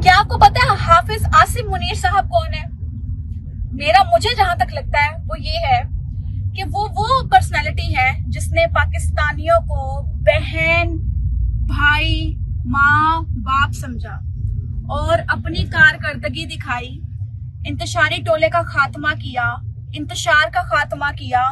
क्या आपको पता है हाफिज आसिम मुनीर साहब कौन है? मुझे जहां तक लगता है वो ये है कि वो पर्सनालिटी है जिसने पाकिस्तानियों को बहन, भाई, माँ, बाप समझा और अपनी कारकर्दगी दिखाई, इंतशारी टोले का खात्मा किया, इंतशार का खात्मा किया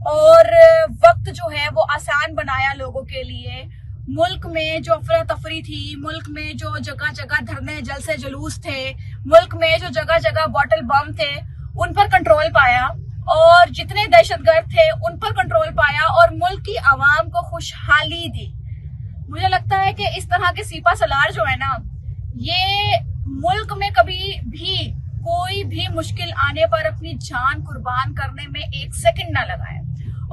और वक्त जो है वो आसान बनाया लोगों के लिए। मुल्क में जो अफरा तफरी थी, मुल्क में जो जगह जगह धरने जलसे जुलूस थे, मुल्क में जो जगह जगह बॉटल बम थे, उन पर कंट्रोल पाया और जितने दहशतगर्द थे उन पर कंट्रोल पाया और मुल्क की आवाम को खुशहाली दी। मुझे लगता है कि इस तरह के सीपा सलार जो है ना, ये मुल्क में कभी भी कोई भी मुश्किल आने पर अपनी जान कुर्बान करने में एक सेकंड ना लगाए।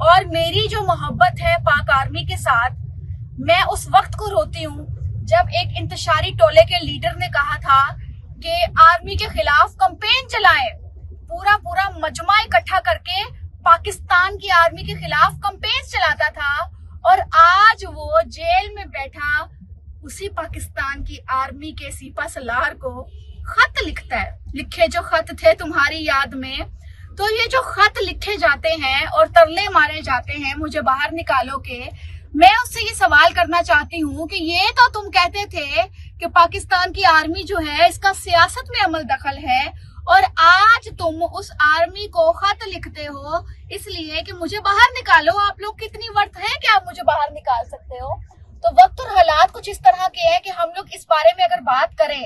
और मेरी जो मोहब्बत है पाक आर्मी के साथ, मैं उस वक्त को रोती हूँ जब एक इंतशारी टोले के लीडर ने कहा था कि आर्मी के खिलाफ कैंपेन चलाएं, पूरा मजमा इकट्ठा करके पाकिस्तान की आर्मी के खिलाफ कैंपेन चलाता था और आज वो जेल में बैठा उसी पाकिस्तान की आर्मी के सीपा सलार को खत लिखता है। लिखे जो खत थे तुम्हारी याद में, तो ये जो खत लिखे जाते हैं और तरले मारे जाते हैं मुझे बाहर निकालो के, मैं उससे ये सवाल करना चाहती हूँ कि ये तो तुम कहते थे कि पाकिस्तान की आर्मी जो है इसका सियासत में अमल दखल है और आज तुम उस आर्मी को खत लिखते हो इसलिए कि मुझे बाहर निकालो। आप लोग कितनी वर्थ है कि आप मुझे बाहर निकाल सकते हो? तो वक्त और हालात कुछ इस तरह के हैं कि हम लोग इस बारे में अगर बात करें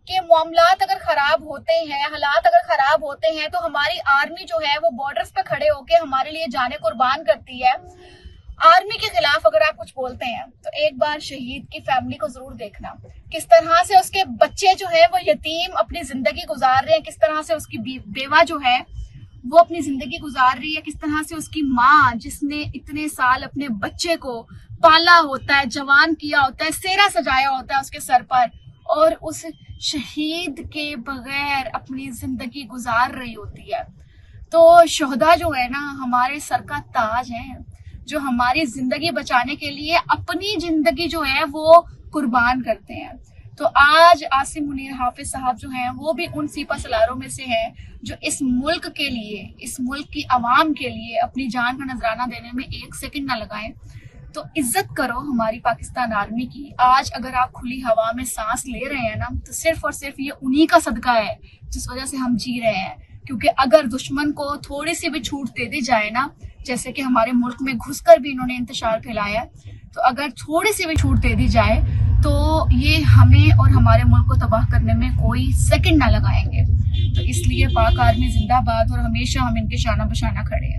कि मामलात अगर खराब होते हैं, हालात अगर खराब होते हैं, तो हमारी आर्मी जो है वो बॉर्डर्स पे खड़े होके हमारे लिए जाने कुर्बान करती है। आर्मी के खिलाफ अगर आप कुछ बोलते हैं तो एक बार शहीद की फैमिली को जरूर देखना, किस तरह से उसके बच्चे जो है वो यतीम अपनी जिंदगी गुजार रहे हैं, किस तरह से उसकी बेवा जो है वो अपनी जिंदगी गुजार रही है, किस तरह से उसकी माँ जिसने इतने साल अपने बच्चे को पाला होता है, जवान किया होता है, सेहरा सजाया होता है उसके सर पर, और उस शहीद के बगैर अपनी जिंदगी गुजार रही होती है। तो शोहदा जो है ना हमारे सर का ताज है, जो हमारी जिंदगी बचाने के लिए अपनी जिंदगी जो है वो कुर्बान करते हैं। तो आज आसिम मुनीर हाफिज साहब जो हैं वो भी उन सीपा सलारों में से हैं जो इस मुल्क के लिए, इस मुल्क की आवाम के लिए अपनी जान का नजराना देने में एक सेकंड ना लगाएं। तो इज्जत करो हमारी पाकिस्तान आर्मी की। आज अगर आप खुली हवा में सांस ले रहे हैं ना, तो सिर्फ और सिर्फ ये उन्हीं का सदका है जिस वजह से हम जी रहे हैं। क्योंकि अगर दुश्मन को थोड़ी सी भी छूट दे दी जाए ना, जैसे कि हमारे मुल्क में घुसकर भी इन्होंने इंतशार फैलाया, तो अगर थोड़ी सी भी छूट दे दी जाए तो ये हमें और हमारे मुल्क को तबाह करने में कोई सेकंड ना लगाएंगे। तो इसलिए पाक आर्मी जिंदाबाद और हमेशा हम इनके शाना बशाना खड़े हैं।